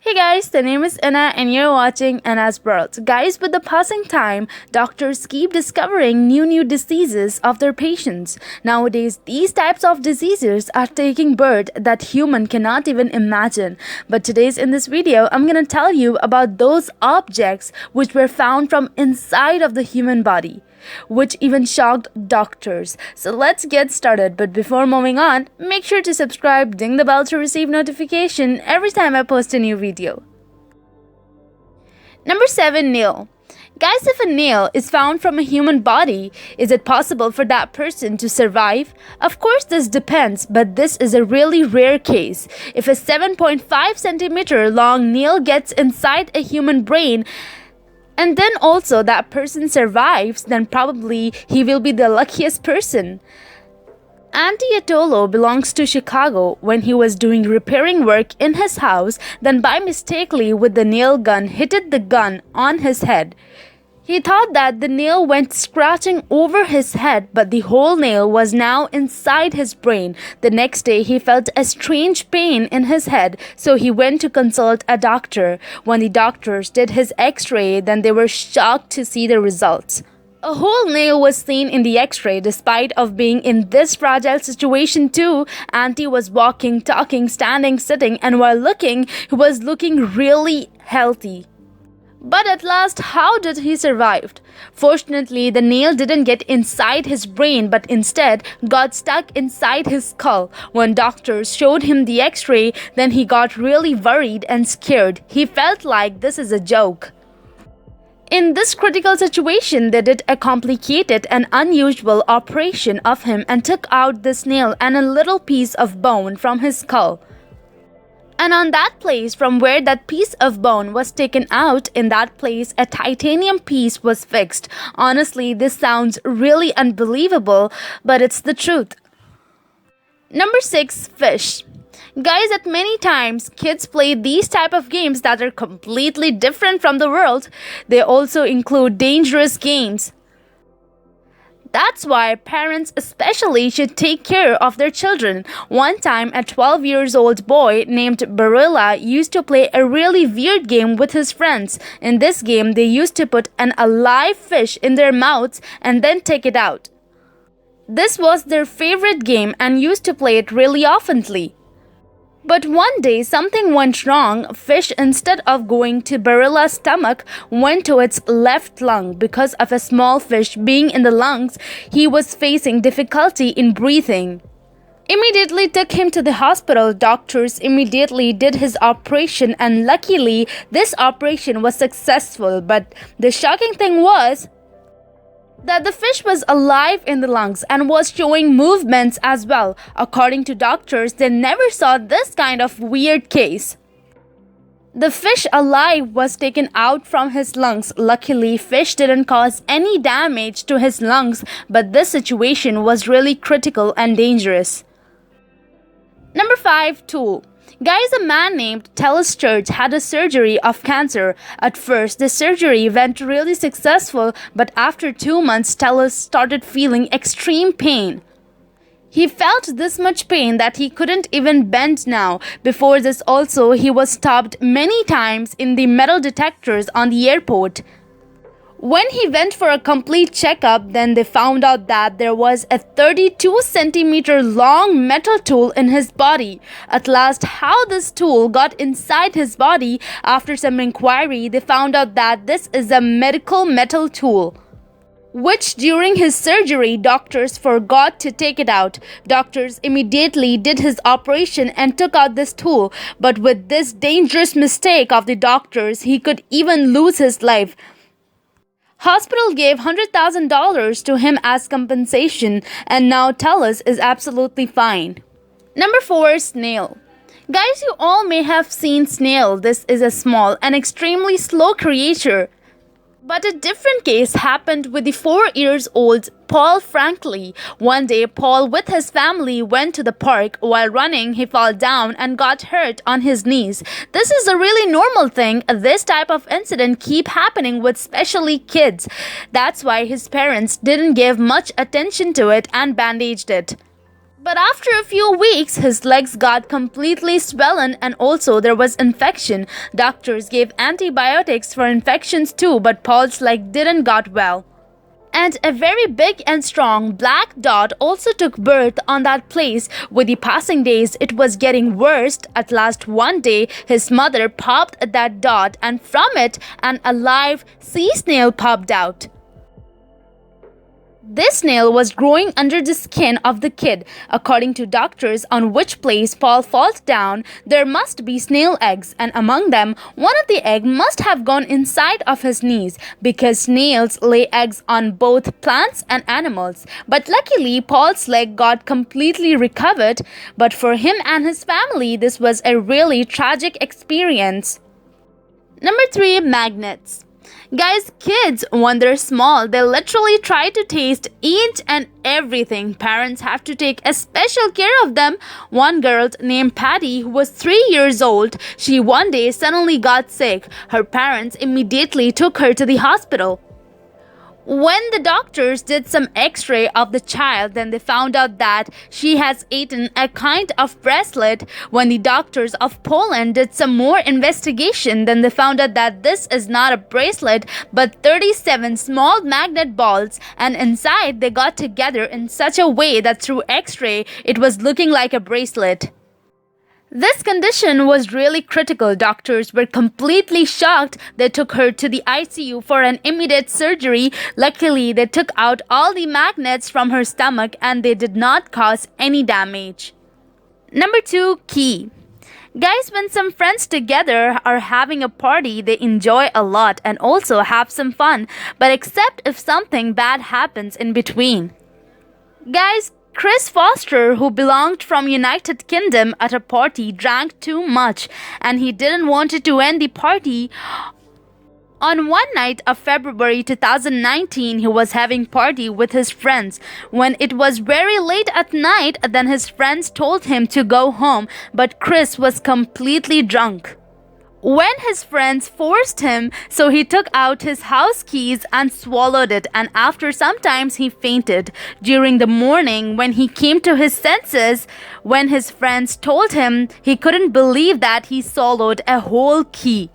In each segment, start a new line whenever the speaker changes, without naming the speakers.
Hey guys, the name is Anna and you're watching Anna's World. Guys, with the passing time, doctors keep discovering new diseases of their patients. Nowadays, these types of diseases are taking birth that human cannot even imagine. But today's in this video, I'm gonna tell you about those objects which were found from inside of the human body, which even shocked doctors. So let's get started. But before moving on, make sure to subscribe, ding the bell to receive notification every time I post a new video. Number 7. Nail. Guys, if a nail is found from a human body, is it possible for that person to survive? Of course, this depends, but this is a really rare case. If a 7.5 centimeter long nail gets inside a human brain, and then also that person survives, then probably he will be the luckiest person. Andy Atolo belongs to Chicago when he was doing repairing work in his house, then by mistakenly with the nail gun hit the gun on his head. He thought that the nail went scratching over his head, but the whole nail was now inside his brain. The next day, he felt a strange pain in his head, so he went to consult a doctor. When the doctors did his x-ray, then they were shocked to see the results. A whole nail was seen in the x-ray. Despite of being in this fragile situation too, Auntie was walking, talking, standing, sitting, and while looking, he was looking really healthy. But at last, how did he survive? Fortunately, the nail didn't get inside his brain but instead got stuck inside his skull. When doctors showed him the x-ray, then he got really worried and scared. He felt like this is a joke. In this critical situation, they did a complicated and unusual operation of him and took out this nail and a little piece of bone from his skull. And on that place from where that piece of bone was taken out, in that place a titanium piece was fixed. Honestly, this sounds really unbelievable, but it's the truth. Number 6. Fish. Guys, at many times, kids play these type of games that are completely different from the world. They also include dangerous games. That's why parents especially should take care of their children. One time, a 12-year-old boy named Barilla used to play a really weird game with his friends. In this game, they used to put an alive fish in their mouths and then take it out. This was their favorite game and used to play it really oftenly. But one day, something went wrong. Fish, instead of going to Barilla's stomach, went to its left lung. Because of a small fish being in the lungs, he was facing difficulty in breathing. Immediately took him to the hospital. Doctors immediately did his operation and luckily, this operation was successful. But the shocking thing was that the fish was alive in the lungs and was showing movements as well. According to doctors, they never saw this kind of weird case. The fish alive was taken out from his lungs. Luckily, fish didn't cause any damage to his lungs, but this situation was really critical and dangerous. Number 5. Tool. Guys, a man named Tellis Church had a surgery of cancer. At first, the surgery went really successful, but after 2 months, Tellis started feeling extreme pain. He felt this much pain that he couldn't even bend now. Before this also, he was stopped many times in the metal detectors on the airport. When he went for a complete checkup, then they found out that there was a 32 centimeter long metal tool in his body. At last, how this tool got inside his body, after some inquiry, they found out that this is a medical metal tool, which during his surgery, doctors forgot to take it out. Doctors immediately did his operation and took out this tool. But with this dangerous mistake of the doctors, he could even lose his life. Hospital gave $100,000 to him as compensation, and now Tellis is absolutely fine. Number 4. Snail. Guys, you all may have seen snail. This is a small and extremely slow creature. But a different case happened with the 4-year-old Paul Franklin. One day, Paul with his family went to the park. While running, he fell down and got hurt on his knees. This is a really normal thing. This type of incident keep happening with especially kids. That's why his parents didn't give much attention to it and bandaged it. But after a few weeks, his legs got completely swollen and also there was infection. Doctors gave antibiotics for infections too, but Paul's leg didn't got well. And a very big and strong black dot also took birth on that place. With the passing days, it was getting worse. At last one day, his mother popped that dot and from it, an alive sea snail popped out. This snail was growing under the skin of the kid. According to doctors, on which place Paul falls down, there must be snail eggs, and among them, one of the egg must have gone inside of his knees, because snails lay eggs on both plants and animals. But luckily, Paul's leg got completely recovered, but for him and his family, this was a really tragic experience. Number 3, magnets. Guys, kids, when they're small, they literally try to taste each and everything. Parents have to take a special care of them. One girl named Patty, who was 3 years old, she one day suddenly got sick. Her parents immediately took her to the hospital. When the doctors did some x-ray of the child, then they found out that she has eaten a kind of bracelet. When the doctors of Poland did some more investigation, then they found out that this is not a bracelet but 37 small magnet balls, and inside they got together in such a way that through x-ray it was looking like a bracelet. This condition was really critical. Doctors were completely shocked. They took her to the ICU for an immediate surgery. Luckily, they took out all the magnets from her stomach and they did not cause any damage. Number 2, key. Guys, when some friends together are having a party, they enjoy a lot and also have some fun, but except if something bad happens in between. Guys, Chris Foster, who belonged from United Kingdom, at a party drank too much and he didn't want to end the party. On one night of February 2019, he was having party with his friends. When it was very late at night, then his friends told him to go home, but Chris was completely drunk. When his friends forced him, so he took out his house keys and swallowed it, and after some time he fainted. During the morning, when he came to his senses, when his friends told him, he couldn't believe that he swallowed a whole key.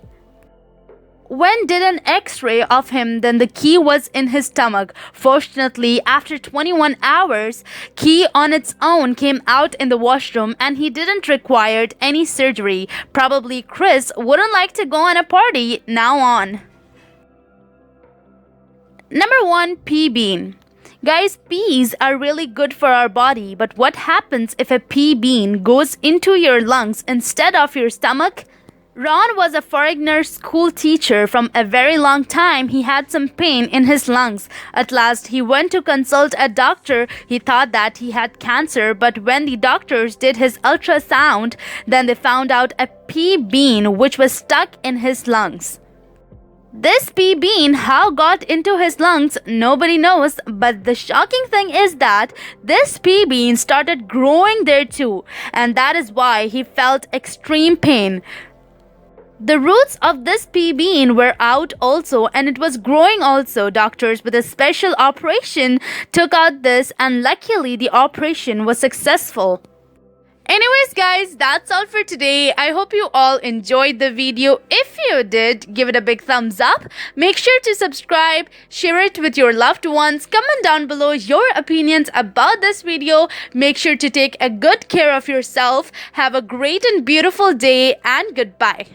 When did an x-ray of him, then the key was in his stomach. Fortunately, after 21 hours, key on its own came out in the washroom and he didn't require any surgery. Probably Chris wouldn't like to go on a party now on. Number 1, pea bean. Guys, peas are really good for our body, but what happens if a pea bean goes into your lungs instead of your stomach? Ron was a foreigner school teacher from a very long time. He had some pain in his lungs. At last, he went to consult a doctor. He thought that he had cancer, but when the doctors did his ultrasound, then they found out a pea bean which was stuck in his lungs. This pea bean, how got into his lungs, nobody knows, but the shocking thing is that this pea bean started growing there too, and that is why he felt extreme pain. The roots of this pea bean were out also and it was growing also. Doctors with a special operation took out this and luckily the operation was successful. Anyways guys, that's all for today. I hope you all enjoyed the video. If you did, give it a big thumbs up. Make sure to subscribe, share it with your loved ones. Comment down below your opinions about this video. Make sure to take a good care of yourself. Have a great and beautiful day and goodbye.